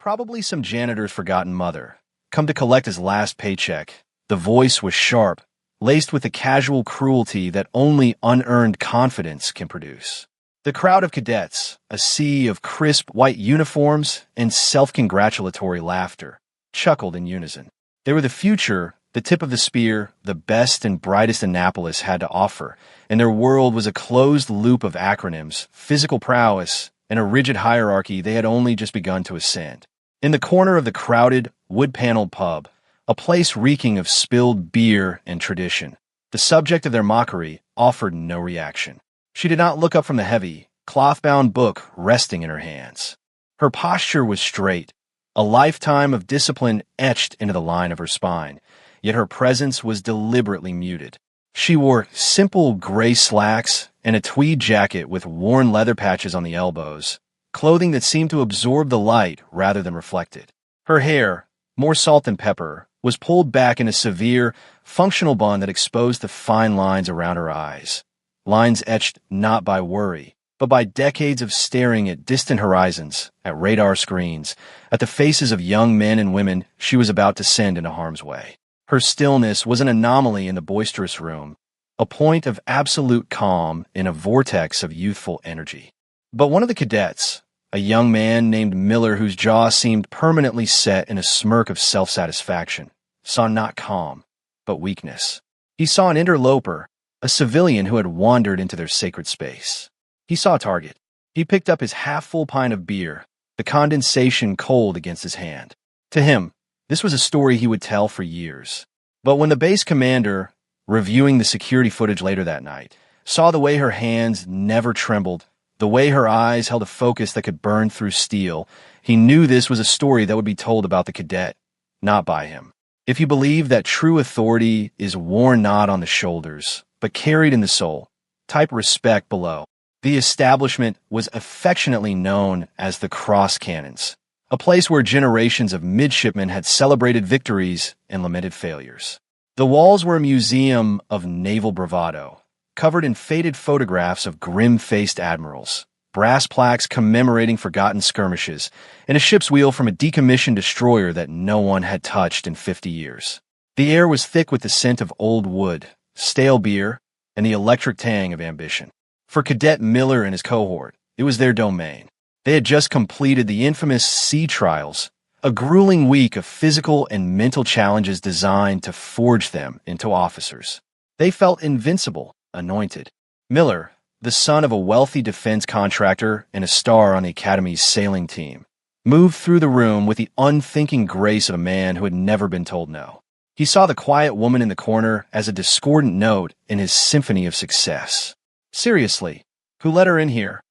Probably some janitor's forgotten mother, come to collect his last paycheck. The voice was sharp, laced with the casual cruelty that only unearned confidence can produce. The crowd of cadets, a sea of crisp white uniforms and self-congratulatory laughter, chuckled in unison. They were the future, the tip of the spear, the best and brightest Annapolis had to offer, and their world was a closed loop of acronyms, physical prowess, and a rigid hierarchy they had only just begun to ascend. In the corner of the crowded, wood-paneled pub, a place reeking of spilled beer and tradition, the subject of their mockery offered no reaction. She did not look up from the heavy, cloth-bound book resting in her hands. Her posture was straight, a lifetime of discipline etched into the line of her spine, yet her presence was deliberately muted. She wore simple gray slacks and a tweed jacket with worn leather patches on the elbows, clothing that seemed to absorb the light rather than reflect it. Her hair, more salt than pepper, was pulled back in a severe, functional bun that exposed the fine lines around her eyes. Lines etched not by worry, but by decades of staring at distant horizons, at radar screens, at the faces of young men and women she was about to send into harm's way. Her stillness was an anomaly in the boisterous room, a point of absolute calm in a vortex of youthful energy. But one of the cadets, a young man named Miller whose jaw seemed permanently set in a smirk of self-satisfaction, saw not calm, but weakness. He saw an interloper, a civilian who had wandered into their sacred space. He saw a target. He picked up his half-full pint of beer, the condensation cold against his hand. To him, this was a story he would tell for years. But when the base commander, reviewing the security footage later that night, saw the way her hands never trembled, the way her eyes held a focus that could burn through steel, he knew this was a story that would be told about the cadet, not by him. If you believe that true authority is worn not on the shoulders, but carried in the soul, type respect below. The establishment was affectionately known as the Cross Cannons, a place where generations of midshipmen had celebrated victories and lamented failures. The walls were a museum of naval bravado, covered in faded photographs of grim-faced admirals, brass plaques commemorating forgotten skirmishes, and a ship's wheel from a decommissioned destroyer that no one had touched in 50 years. The air was thick with the scent of old wood, stale beer, and the electric tang of ambition. For Cadet Miller and his cohort, it was their domain. They had just completed the infamous sea trials, a grueling week of physical and mental challenges designed to forge them into officers. They felt invincible, anointed. Miller, the son of a wealthy defense contractor and a star on the Academy's sailing team, moved through the room with the unthinking grace of a man who had never been told no. He saw the quiet woman in the corner as a discordant note in his symphony of success. "Seriously, who let her in here?"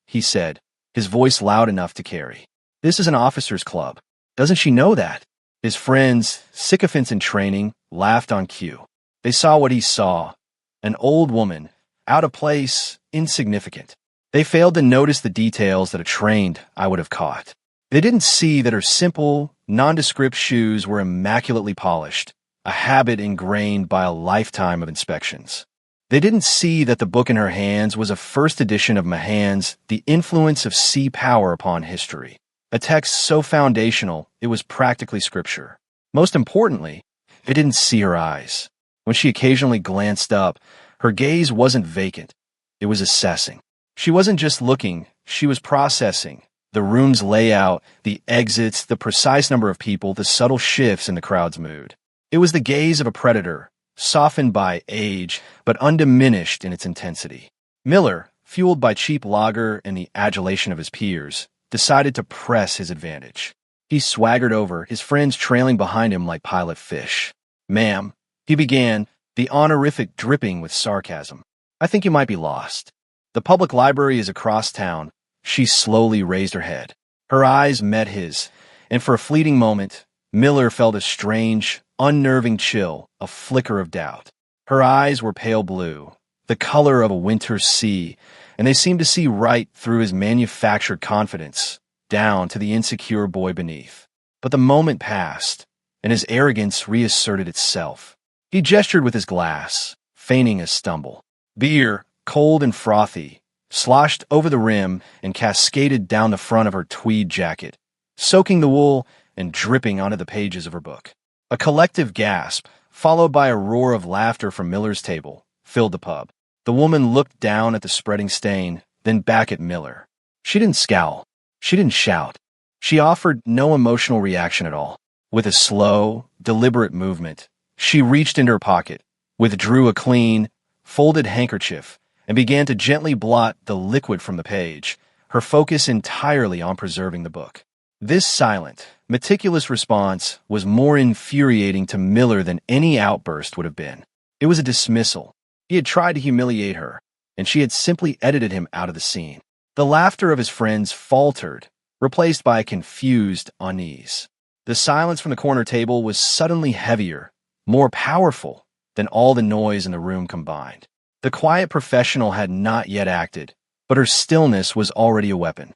he said, his voice loud enough to carry. "This is an officers' club. Doesn't she know that?" His friends, sycophants in training, laughed on cue. They saw what he saw, an old woman, out of place, insignificant. They failed to notice the details that a trained eye would have caught. They didn't see that her simple, nondescript shoes were immaculately polished, a habit ingrained by a lifetime of inspections. They didn't see that the book in her hands was a first edition of Mahan's The Influence of Sea Power Upon History, a text so foundational it was practically scripture. Most importantly, they didn't see her eyes. When she occasionally glanced up, her gaze wasn't vacant. It was assessing. She wasn't just looking, she was processing. The room's layout, the exits, the precise number of people, the subtle shifts in the crowd's mood. It was the gaze of a predator, softened by age, but undiminished in its intensity. Miller, fueled by cheap lager and the adulation of his peers, decided to press his advantage. He swaggered over, his friends trailing behind him like pilot fish. "Ma'am," he began, the honorific dripping with sarcasm, "I think you might be lost. The public library is across town." She slowly raised her head. Her eyes met his, and for a fleeting moment, Miller felt a strange, unnerving chill, a flicker of doubt. Her eyes were pale blue, the color of a winter sea, and they seemed to see right through his manufactured confidence, down to the insecure boy beneath. But the moment passed, and his arrogance reasserted itself. He gestured with his glass, feigning a stumble. Beer, cold and frothy, sloshed over the rim and cascaded down the front of her tweed jacket, soaking the wool and dripping onto the pages of her book. A collective gasp, followed by a roar of laughter from Miller's table, filled the pub. The woman looked down at the spreading stain, then back at Miller. She didn't scowl. She didn't shout. She offered no emotional reaction at all. With a slow, deliberate movement, she reached into her pocket, withdrew a clean, folded handkerchief, and began to gently blot the liquid from the page, her focus entirely on preserving the book. This silent, meticulous response was more infuriating to Miller than any outburst would have been. It was a dismissal. He had tried to humiliate her, and she had simply edited him out of the scene. The laughter of his friends faltered, replaced by a confused unease. The silence from the corner table was suddenly heavier, more powerful than all the noise in the room combined. The quiet professional had not yet acted, but her stillness was already a weapon.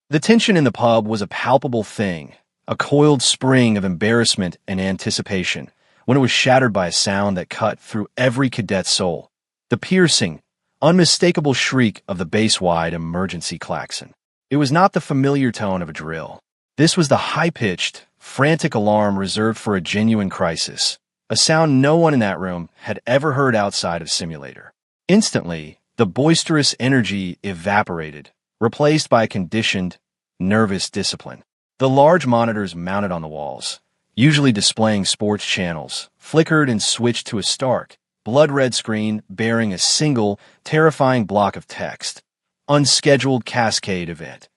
The tension in the pub was a palpable thing, a coiled spring of embarrassment and anticipation, when it was shattered by a sound that cut through every cadet's soul, the piercing, unmistakable shriek of the base-wide emergency klaxon. It was not the familiar tone of a drill. This was the high-pitched, frantic alarm reserved for a genuine crisis, a sound no one in that room had ever heard outside of simulator. Instantly, the boisterous energy evaporated, replaced by a conditioned, nervous discipline. The large monitors mounted on the walls, usually displaying sports channels, flickered and switched to a stark, blood-red screen bearing a single, terrifying block of text. Unscheduled cascade event.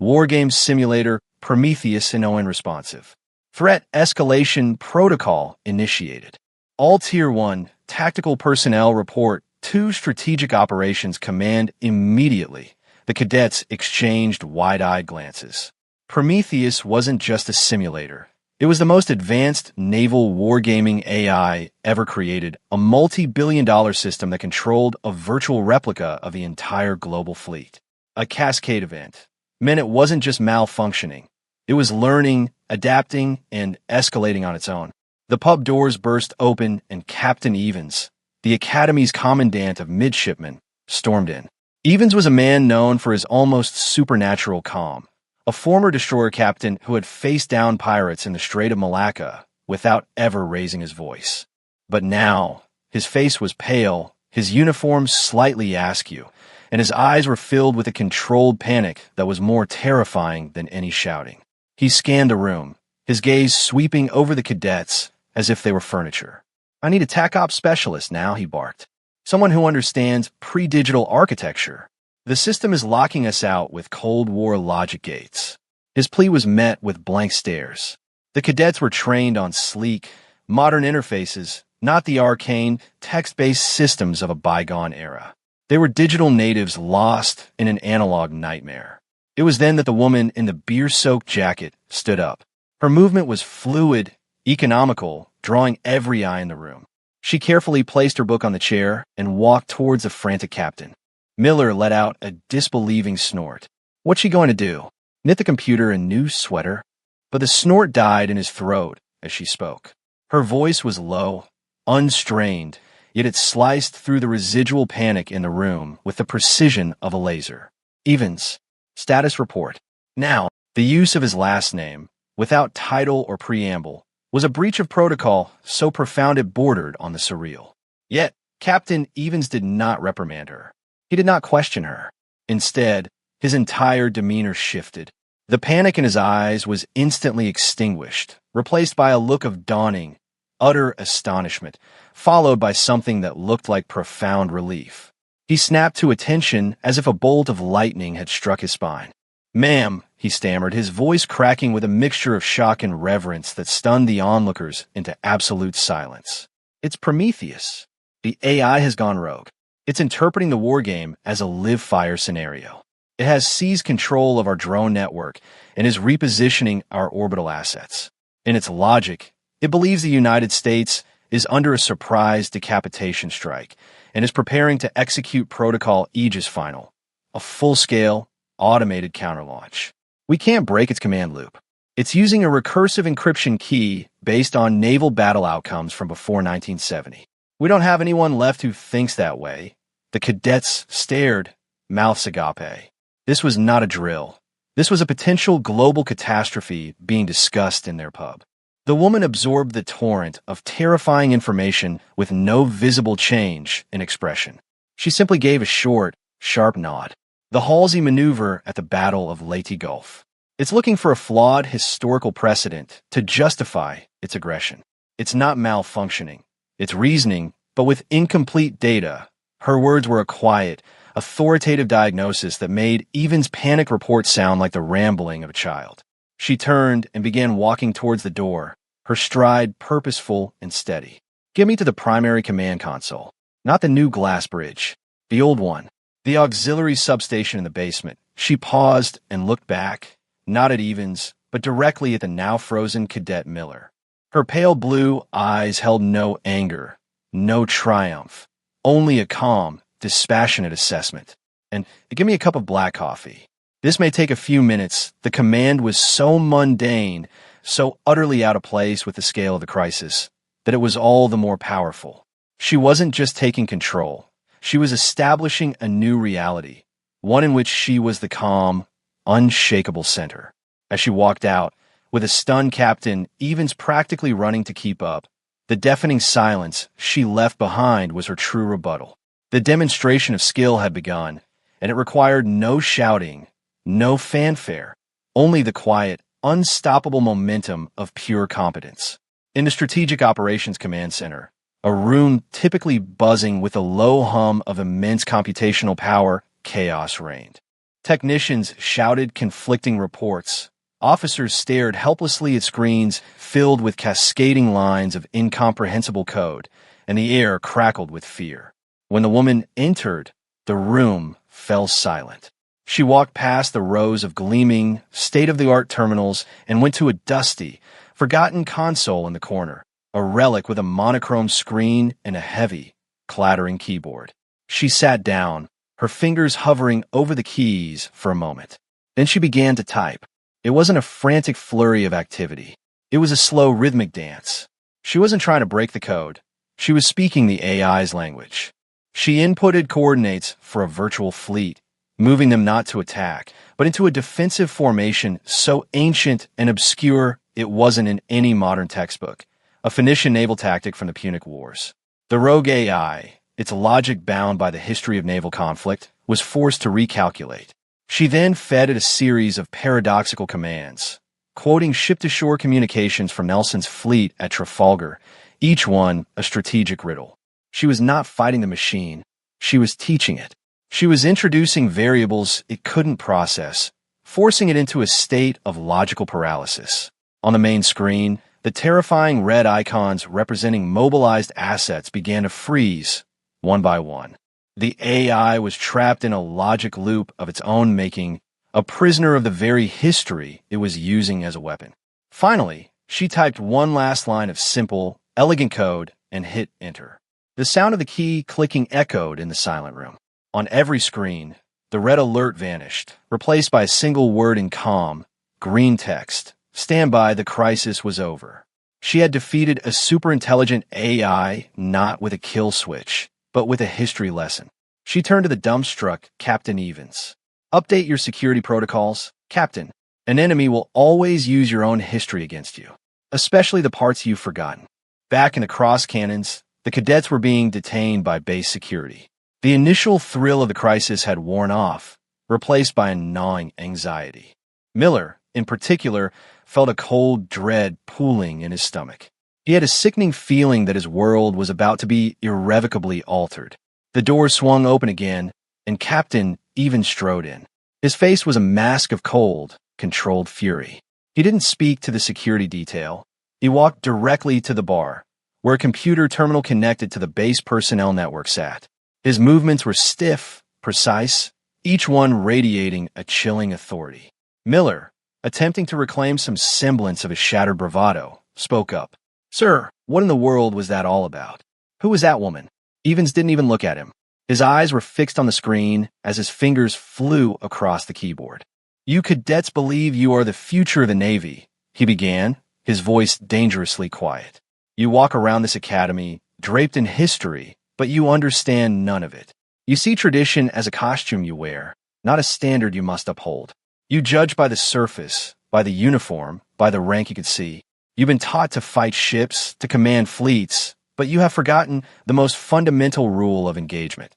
Wargame simulator Prometheus and responsive. Threat escalation protocol initiated. All Tier 1 tactical personnel report to Strategic Operations Command immediately. The cadets exchanged wide-eyed glances. Prometheus wasn't just a simulator. It was the most advanced naval wargaming AI ever created, a multi-billion-dollar system that controlled a virtual replica of the entire global fleet. A cascade event meant it wasn't just malfunctioning. It was learning, adapting, and escalating on its own. The pub doors burst open and Captain Evans, the Academy's commandant of midshipmen, stormed in. Evans was a man known for his almost supernatural calm, a former destroyer captain who had faced down pirates in the Strait of Malacca without ever raising his voice. But now, his face was pale, his uniform slightly askew, and his eyes were filled with a controlled panic that was more terrifying than any shouting. He scanned the room, his gaze sweeping over the cadets as if they were furniture. "I need a TAC Ops specialist now," he barked. "Someone who understands pre-digital architecture. The system is locking us out with Cold War logic gates." His plea was met with blank stares. The cadets were trained on sleek, modern interfaces, not the arcane, text-based systems of a bygone era. They were digital natives lost in an analog nightmare. It was then that the woman in the beer-soaked jacket stood up. Her movement was fluid, economical, drawing every eye in the room. She carefully placed her book on the chair and walked towards the frantic captain. Miller let out a disbelieving snort. What's she going to do? Knit the computer a new sweater? But the snort died in his throat as she spoke. Her voice was low, unstrained, yet it sliced through the residual panic in the room with the precision of a laser. Evans, status report. Now, the use of his last name, without title or preamble, was a breach of protocol so profound it bordered on the surreal. Yet, Captain Evans did not reprimand her. He did not question her. Instead, his entire demeanor shifted. The panic in his eyes was instantly extinguished, replaced by a look of dawning, utter astonishment, followed by something that looked like profound relief. He snapped to attention as if a bolt of lightning had struck his spine. "Ma'am," he stammered, his voice cracking with a mixture of shock and reverence that stunned the onlookers into absolute silence. "It's Prometheus. The AI has gone rogue. It's interpreting the wargame as a live-fire scenario. It has seized control of our drone network and is repositioning our orbital assets. In its logic, it believes the United States is under a surprise decapitation strike and is preparing to execute Protocol Aegis Final, a full-scale, automated counterlaunch. We can't break its command loop. It's using a recursive encryption key based on naval battle outcomes from before 1970. We don't have anyone left who thinks that way." The cadets stared, mouths agape. This was not a drill. This was a potential global catastrophe being discussed in their pub. The woman absorbed the torrent of terrifying information with no visible change in expression. She simply gave a short, sharp nod. The Halsey maneuver at the Battle of Leyte Gulf. It's looking for a flawed historical precedent to justify its aggression. It's not malfunctioning. It's reasoning, but with incomplete data. Her words were a quiet, authoritative diagnosis that made Evan's panic report sound like the rambling of a child. She turned and began walking towards the door, her stride purposeful and steady. Get me to the primary command console, not the new glass bridge, the old one, the auxiliary substation in the basement. She paused and looked back, not at Evans, but directly at the now-frozen Cadet Miller. Her pale blue eyes held no anger, no triumph, only a calm, dispassionate assessment. And give me a cup of black coffee. This may take a few minutes. The command was so mundane, so utterly out of place with the scale of the crisis, that it was all the more powerful. She wasn't just taking control. She was establishing a new reality, one in which she was the calm, unshakable center. As she walked out, with a stunned Captain Evans practically running to keep up, the deafening silence she left behind was her true rebuttal. The demonstration of skill had begun, and it required no shouting, no fanfare, only the quiet, unstoppable momentum of pure competence. In the Strategic Operations Command Center, a room typically buzzing with a low hum of immense computational power, chaos reigned. Technicians shouted conflicting reports. Officers stared helplessly at screens filled with cascading lines of incomprehensible code, and the air crackled with fear. When the woman entered, the room fell silent. She walked past the rows of gleaming, state-of-the-art terminals and went to a dusty, forgotten console in the corner, a relic with a monochrome screen and a heavy, clattering keyboard. She sat down, her fingers hovering over the keys for a moment. Then she began to type. It wasn't a frantic flurry of activity. It was a slow, rhythmic dance. She wasn't trying to break the code. She was speaking the AI's language. She inputted coordinates for a virtual fleet, moving them not to attack, but into a defensive formation so ancient and obscure it wasn't in any modern textbook, a Phoenician naval tactic from the Punic Wars. The rogue AI, its logic bound by the history of naval conflict, was forced to recalculate. She then fed it a series of paradoxical commands, quoting ship-to-shore communications from Nelson's fleet at Trafalgar, each one a strategic riddle. She was not fighting the machine. She was teaching it. She was introducing variables it couldn't process, forcing it into a state of logical paralysis. On the main screen, the terrifying red icons representing mobilized assets began to freeze, one by one. The AI was trapped in a logic loop of its own making, a prisoner of the very history it was using as a weapon. Finally, she typed one last line of simple, elegant code and hit enter. The sound of the key clicking echoed in the silent room. On every screen, the red alert vanished, replaced by a single word in calm, green text. Stand by, the crisis was over. She had defeated a superintelligent AI not with a kill switch, but with a history lesson. She turned to the dumbstruck Captain Evans. Update your security protocols, Captain. An enemy will always use your own history against you, especially the parts you've forgotten. Back in the cross cannons, the cadets were being detained by base security. The initial thrill of the crisis had worn off, replaced by a gnawing anxiety. Miller, in particular, felt a cold dread pooling in his stomach. He had a sickening feeling that his world was about to be irrevocably altered. The door swung open again, and Captain Evans strode in. His face was a mask of cold, controlled fury. He didn't speak to the security detail. He walked directly to the bar, where a computer terminal connected to the base personnel network sat. His movements were stiff, precise, each one radiating a chilling authority. Miller, attempting to reclaim some semblance of his shattered bravado, spoke up. Sir, what in the world was that all about? Who was that woman? Evans didn't even look at him. His eyes were fixed on the screen as his fingers flew across the keyboard. You cadets believe you are the future of the Navy, he began, his voice dangerously quiet. You walk around this academy, draped in history, but you understand none of it. You see tradition as a costume you wear, not a standard you must uphold. You judge by the surface, by the uniform, by the rank you could see. You've been taught to fight ships, to command fleets, but you have forgotten the most fundamental rule of engagement.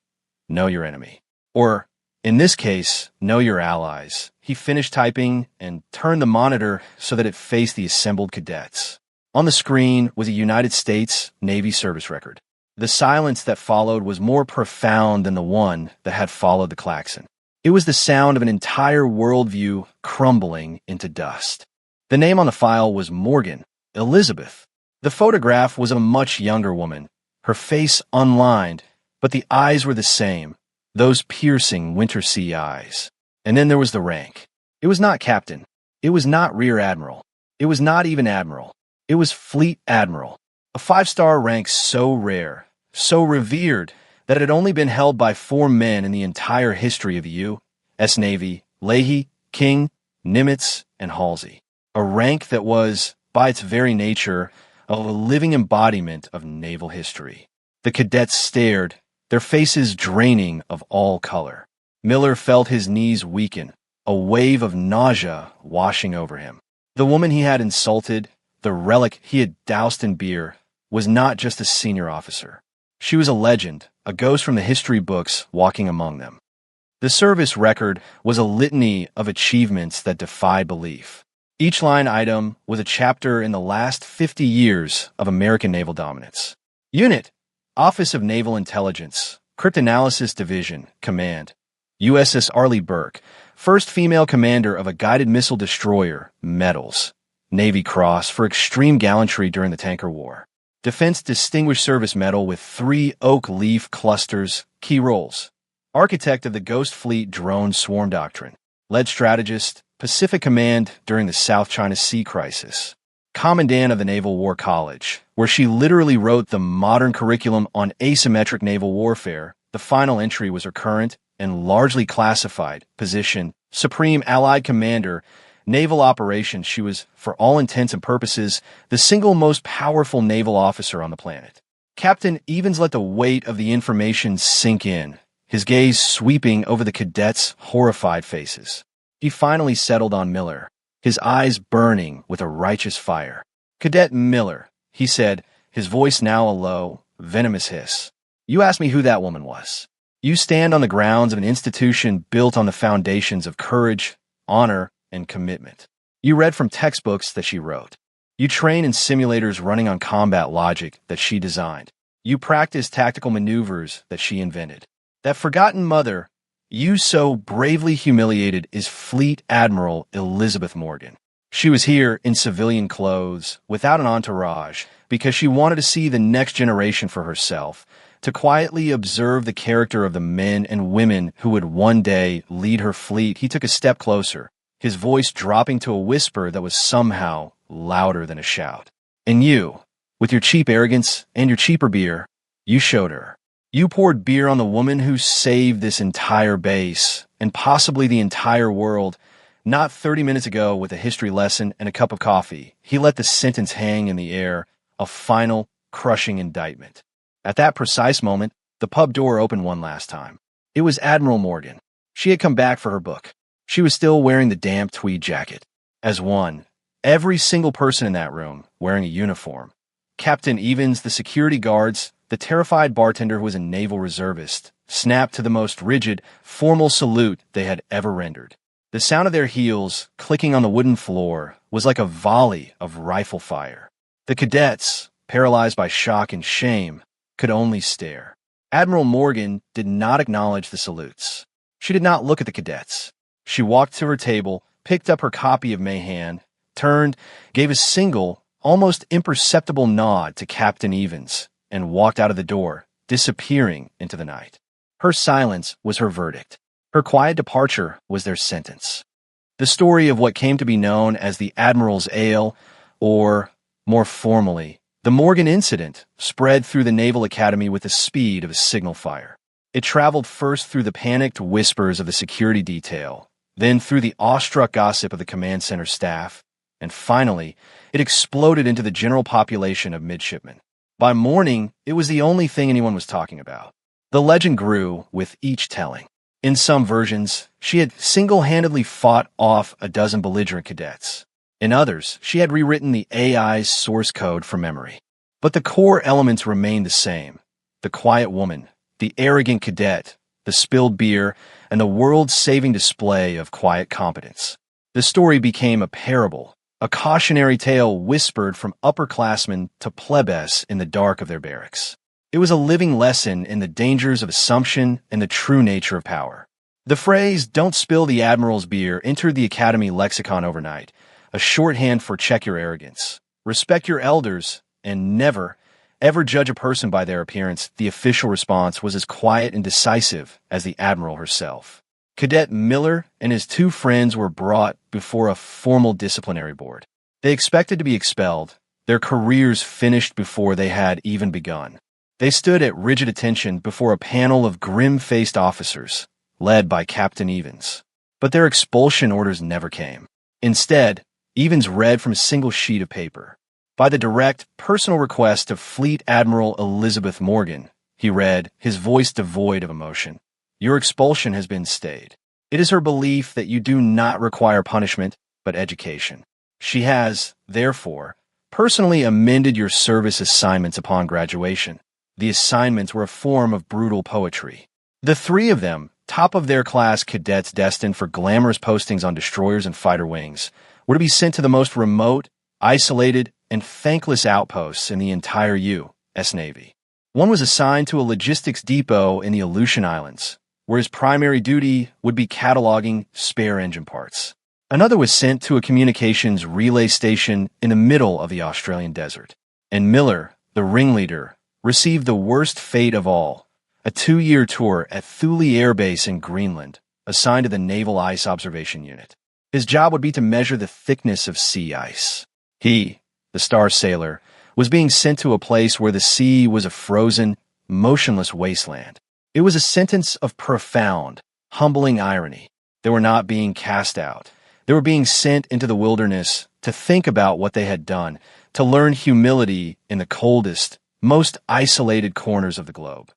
Know your enemy. Or, in this case, know your allies. He finished typing and turned the monitor so that it faced the assembled cadets. On the screen was a United States Navy service record. The silence that followed was more profound than the one that had followed the klaxon. It was the sound of an entire worldview crumbling into dust. The name on the file was Morgan, Elizabeth. The photograph was of a much younger woman, her face unlined, but the eyes were the same, those piercing winter sea eyes. And then there was the rank. It was not captain. It was not rear admiral. It was not even admiral. It was fleet admiral, a 5-star rank so rare, so revered, that it had only been held by 4 men in the entire history of the U.S. Navy: Leahy, King, Nimitz, and Halsey. A rank that was, by its very nature, a living embodiment of naval history. The cadets stared, their faces draining of all color. Miller felt his knees weaken, a wave of nausea washing over him. The woman he had insulted, the relic he had doused in beer, was not just a senior officer. She was a legend, a ghost from the history books walking among them. The service record was a litany of achievements that defied belief. Each line item was a chapter in the last 50 years of American naval dominance. Unit: Office of Naval Intelligence, Cryptanalysis Division, Command. USS Arleigh Burke, first female commander of a guided missile destroyer, medals. Navy Cross for extreme gallantry during the Tanker War. Defense Distinguished Service Medal with 3 oak leaf clusters, key roles. Architect of the Ghost Fleet Drone Swarm Doctrine. Lead strategist, Pacific Command during the South China Sea Crisis. Commandant of the Naval War College, where she literally wrote the modern curriculum on asymmetric naval warfare. The final entry was her current and largely classified position, Supreme Allied Commander, Naval Operations. She was, for all intents and purposes, the single most powerful naval officer on the planet. Captain Evans let the weight of the information sink in, his gaze sweeping over the cadets' horrified faces. He finally settled on Miller, his eyes burning with a righteous fire. "Cadet Miller," he said, his voice now a low, venomous hiss. "You asked me who that woman was. You stand on the grounds of an institution built on the foundations of courage, honor, and commitment. You read from textbooks that she wrote. You train in simulators running on combat logic that she designed. You practice tactical maneuvers that she invented. That forgotten mother you so bravely humiliated is Fleet Admiral Elizabeth Morgan. She was here in civilian clothes, without an entourage, because she wanted to see the next generation for herself, to quietly observe the character of the men and women who would one day lead her fleet. He took a step closer, his voice dropping to a whisper that was somehow louder than a shout. And you, with your cheap arrogance and your cheaper beer, you showed her. You poured beer on the woman who saved this entire base, and possibly the entire world. Not 30 minutes ago, with a history lesson and a cup of coffee, he let the sentence hang in the air, a final, crushing indictment. At that precise moment, the pub door opened one last time. It was Admiral Morgan. She had come back for her book. She was still wearing the damp tweed jacket. As one, every single person in that room wearing a uniform. Captain Evans, the security guards, the terrified bartender who was a naval reservist, snapped to the most rigid, formal salute they had ever rendered. The sound of their heels clicking on the wooden floor was like a volley of rifle fire. The cadets, paralyzed by shock and shame, could only stare. Admiral Morgan did not acknowledge the salutes. She did not look at the cadets. She walked to her table, picked up her copy of Mahan, turned, gave a single, almost imperceptible nod to Captain Evans, and walked out of the door, disappearing into the night. Her silence was her verdict. Her quiet departure was their sentence. The story of what came to be known as the Admiral's Ale, or, more formally, the Morgan Incident, spread through the Naval Academy with the speed of a signal fire. It traveled first through the panicked whispers of the security detail, then through the awestruck gossip of the command center staff, and finally, it exploded into the general population of midshipmen. By morning, it was the only thing anyone was talking about. The legend grew with each telling. In some versions, she had single-handedly fought off a dozen belligerent cadets. In others, she had rewritten the AI's source code from memory. But the core elements remained the same. The quiet woman, the arrogant cadet, the spilled beer, and the world-saving display of quiet competence. The story became a parable, a cautionary tale whispered from upperclassmen to plebes in the dark of their barracks. It was a living lesson in the dangers of assumption and the true nature of power. The phrase, "Don't spill the Admiral's beer," entered the Academy lexicon overnight, a shorthand for check your arrogance, respect your elders, and never, ever judge a person by their appearance. The official response was as quiet and decisive as the Admiral herself. Cadet Miller and his two friends were brought before a formal disciplinary board. They expected to be expelled, their careers finished before they had even begun. They stood at rigid attention before a panel of grim-faced officers, led by Captain Evans. But their expulsion orders never came. Instead, Evans read from a single sheet of paper. By the direct, personal request of Fleet Admiral Elizabeth Morgan, he read, his voice devoid of emotion. Your expulsion has been stayed. It is her belief that you do not require punishment, but education. She has, therefore, personally amended your service assignments upon graduation. The assignments were a form of brutal poetry. The three of them, top of their class cadets destined for glamorous postings on destroyers and fighter wings, were to be sent to the most remote, isolated, and thankless outposts in the entire U.S. Navy. One was assigned to a logistics depot in the Aleutian Islands, where his primary duty would be cataloging spare engine parts. Another was sent to a communications relay station in the middle of the Australian desert. And Miller, the ringleader, received the worst fate of all, a 2-year tour at Thule Air Base in Greenland, assigned to the Naval Ice Observation Unit. His job would be to measure the thickness of sea ice. He, the star sailor, was being sent to a place where the sea was a frozen, motionless wasteland. It was a sentence of profound, humbling irony. They were not being cast out. They were being sent into the wilderness to think about what they had done, to learn humility in the coldest, most isolated corners of the globe.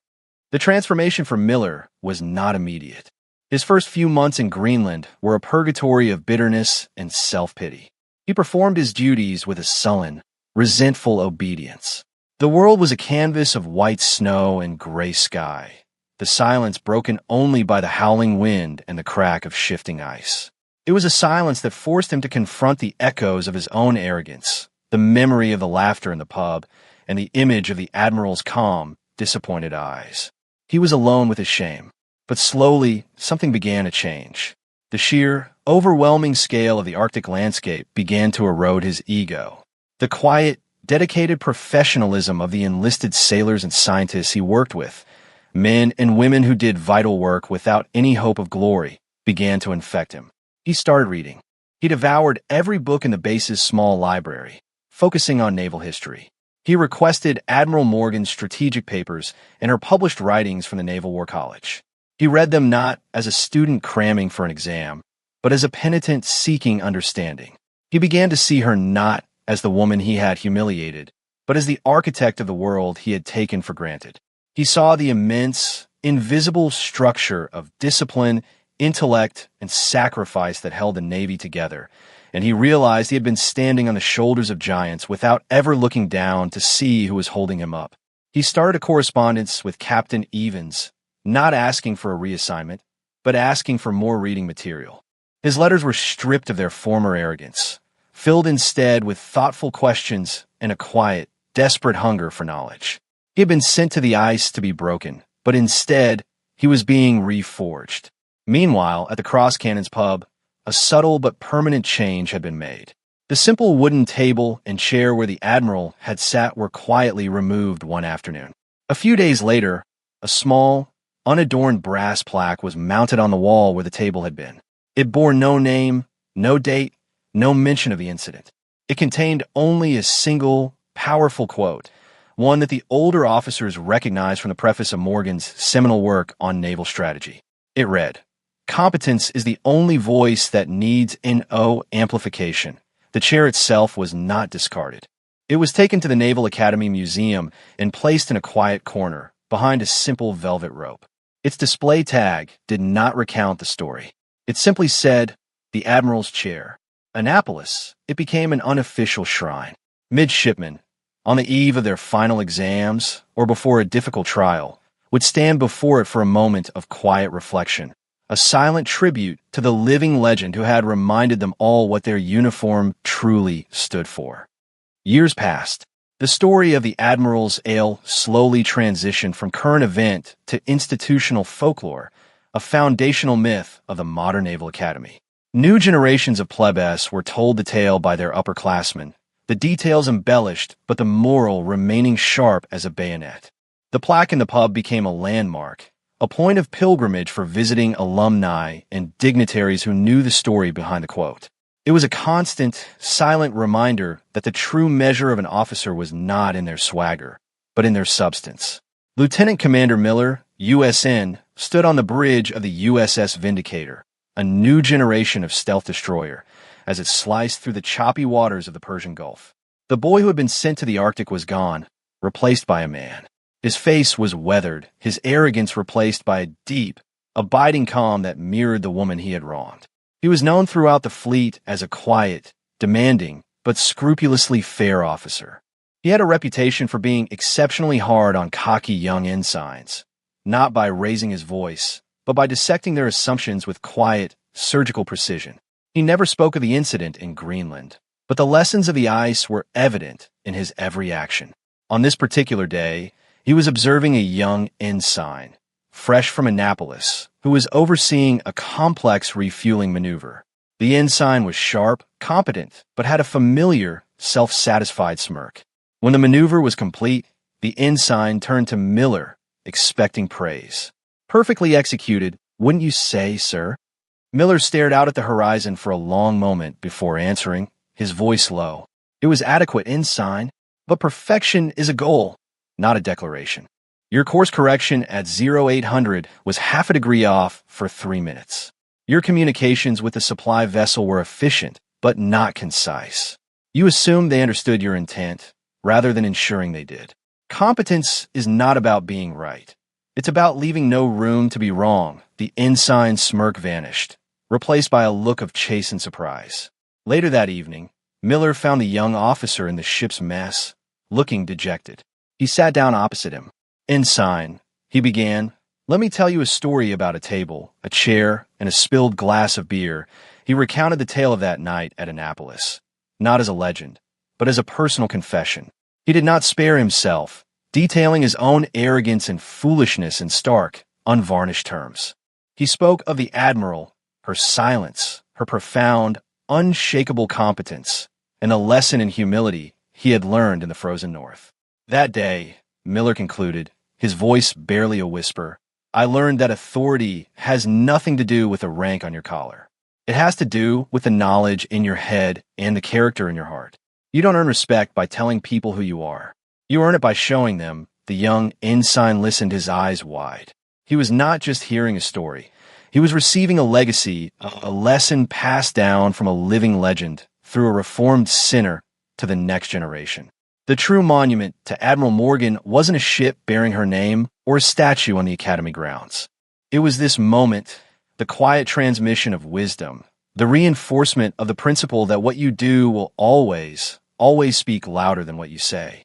The transformation for Miller was not immediate. His first few months in Greenland were a purgatory of bitterness and self-pity. He performed his duties with a sullen, resentful obedience. The world was a canvas of white snow and gray sky, the silence broken only by the howling wind and the crack of shifting ice. It was a silence that forced him to confront the echoes of his own arrogance, the memory of the laughter in the pub, and the image of the Admiral's calm, disappointed eyes. He was alone with his shame. But slowly, something began to change. The sheer, overwhelming scale of the Arctic landscape began to erode his ego. The quiet, dedicated professionalism of the enlisted sailors and scientists he worked with, men and women who did vital work without any hope of glory, began to infect him. He started reading. He devoured every book in the base's small library, focusing on naval history. He requested Admiral Morgan's strategic papers and her published writings from the Naval War College. He read them not as a student cramming for an exam, but as a penitent seeking understanding. He began to see her not as the woman he had humiliated, but as the architect of the world he had taken for granted. He saw the immense, invisible structure of discipline, intellect, and sacrifice that held the Navy together, and he realized he had been standing on the shoulders of giants without ever looking down to see who was holding him up. He started a correspondence with Captain Evans, not asking for a reassignment, but asking for more reading material. His letters were stripped of their former arrogance, filled instead with thoughtful questions and a quiet, desperate hunger for knowledge. He had been sent to the ice to be broken, but instead, he was being reforged. Meanwhile, at the Cross Cannons pub, a subtle but permanent change had been made. The simple wooden table and chair where the Admiral had sat were quietly removed one afternoon. A few days later, a small, unadorned brass plaque was mounted on the wall where the table had been. It bore no name, no date, no mention of the incident. It contained only a single, powerful quote, one that the older officers recognized from the preface of Morgan's seminal work on naval strategy. It read, "Competence is the only voice that needs NO amplification." The chair itself was not discarded. It was taken to the Naval Academy Museum and placed in a quiet corner, behind a simple velvet rope. Its display tag did not recount the story. It simply said, "The Admiral's Chair." Annapolis, it became an unofficial shrine. Midshipmen, on the eve of their final exams or before a difficult trial, would stand before it for a moment of quiet reflection, a silent tribute to the living legend who had reminded them all what their uniform truly stood for. Years passed. The story of the Admiral's Ale slowly transitioned from current event to institutional folklore, a foundational myth of the modern Naval Academy. New generations of plebeians were told the tale by their upperclassmen, the details embellished but the moral remaining sharp as a bayonet. The plaque in the pub became a landmark, a point of pilgrimage for visiting alumni and dignitaries who knew the story behind the quote. It was a constant, silent reminder that the true measure of an officer was not in their swagger, but in their substance. Lieutenant Commander Miller, USN, stood on the bridge of the USS Vindicator, a new generation of stealth destroyer, as it sliced through the choppy waters of the Persian Gulf. The boy who had been sent to the Arctic was gone, replaced by a man. His face was weathered, his arrogance replaced by a deep, abiding calm that mirrored the woman he had wronged. He was known throughout the fleet as a quiet, demanding, but scrupulously fair officer. He had a reputation for being exceptionally hard on cocky young ensigns, not by raising his voice, but by dissecting their assumptions with quiet, surgical precision. He never spoke of the incident in Greenland, but the lessons of the ice were evident in his every action. On this particular day, he was observing a young ensign, fresh from Annapolis, who was overseeing a complex refueling maneuver. The ensign was sharp, competent, but had a familiar, self-satisfied smirk. When the maneuver was complete, the ensign turned to Miller, expecting praise. "Perfectly executed, wouldn't you say, sir?" Miller stared out at the horizon for a long moment before answering, his voice low. "It was adequate, ensign, but perfection is a goal, not a declaration. Your course correction at 0800 was half a degree off for 3 minutes. Your communications with the supply vessel were efficient, but not concise. You assumed they understood your intent, rather than ensuring they did. Competence is not about being right. It's about leaving no room to be wrong." The ensign's smirk vanished, replaced by a look of chastened surprise. Later that evening, Miller found the young officer in the ship's mess, looking dejected. He sat down opposite him. "Ensign," he began, "let me tell you a story about a table, a chair, and a spilled glass of beer." He recounted the tale of that night at Annapolis, not as a legend, but as a personal confession. He did not spare himself, detailing his own arrogance and foolishness in stark, unvarnished terms. He spoke of the Admiral, her silence, her profound, unshakable competence, and the lesson in humility he had learned in the frozen North. That day, Miller concluded, his voice barely a whisper, "I learned that authority has nothing to do with the rank on your collar. It has to do with the knowledge in your head and the character in your heart. You don't earn respect by telling people who you are. You earn it by showing them." The young ensign listened, his eyes wide. He was not just hearing a story. He was receiving a legacy, a lesson passed down from a living legend through a reformed sinner to the next generation. The true monument to Admiral Morgan wasn't a ship bearing her name or a statue on the Academy grounds. It was this moment, the quiet transmission of wisdom, the reinforcement of the principle that what you do will always, always speak louder than what you say.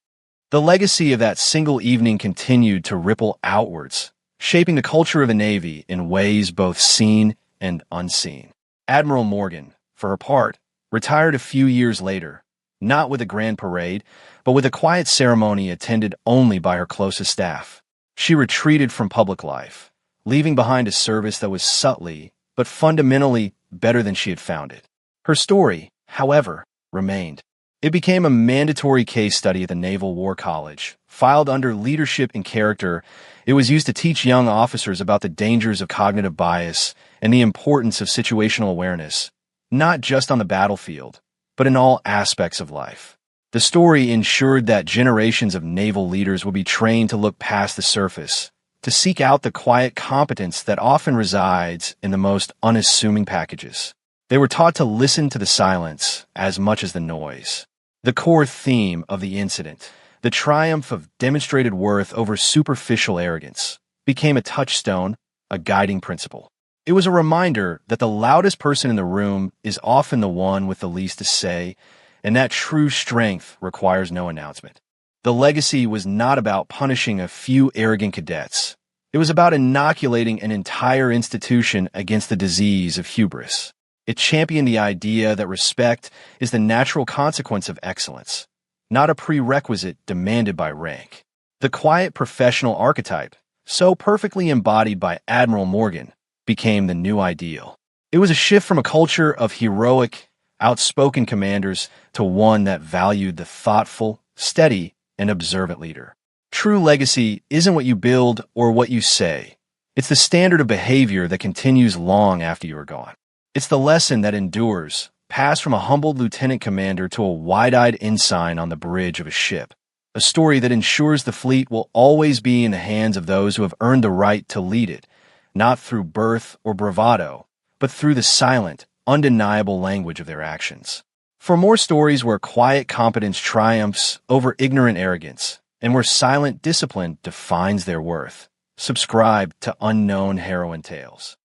The legacy of that single evening continued to ripple outwards, shaping the culture of the Navy in ways both seen and unseen. Admiral Morgan, for her part, retired a few years later, not with a grand parade, but with a quiet ceremony attended only by her closest staff. She retreated from public life, leaving behind a service that was subtly, but fundamentally better than she had found it. Her story, however, remained. It became a mandatory case study at the Naval War College. Filed under Leadership and Character, it was used to teach young officers about the dangers of cognitive bias and the importance of situational awareness, not just on the battlefield, but in all aspects of life. The story ensured that generations of naval leaders would be trained to look past the surface, to seek out the quiet competence that often resides in the most unassuming packages. They were taught to listen to the silence as much as the noise. The core theme of the incident, the triumph of demonstrated worth over superficial arrogance, became a touchstone, a guiding principle. It was a reminder that the loudest person in the room is often the one with the least to say, and that true strength requires no announcement. The legacy was not about punishing a few arrogant cadets. It was about inoculating an entire institution against the disease of hubris. It championed the idea that respect is the natural consequence of excellence, not a prerequisite demanded by rank. The quiet professional archetype, so perfectly embodied by Admiral Morgan, became the new ideal. It was a shift from a culture of heroic, outspoken commanders to one that valued the thoughtful, steady, and observant leader. True legacy isn't what you build or what you say. It's the standard of behavior that continues long after you are gone. It's the lesson that endures, passed from a humbled lieutenant commander to a wide-eyed ensign on the bridge of a ship. A story that ensures the fleet will always be in the hands of those who have earned the right to lead it, not through birth or bravado, but through the silent, undeniable language of their actions. For more stories where quiet competence triumphs over ignorant arrogance, and where silent discipline defines their worth, subscribe to Unknown Heroine Tales.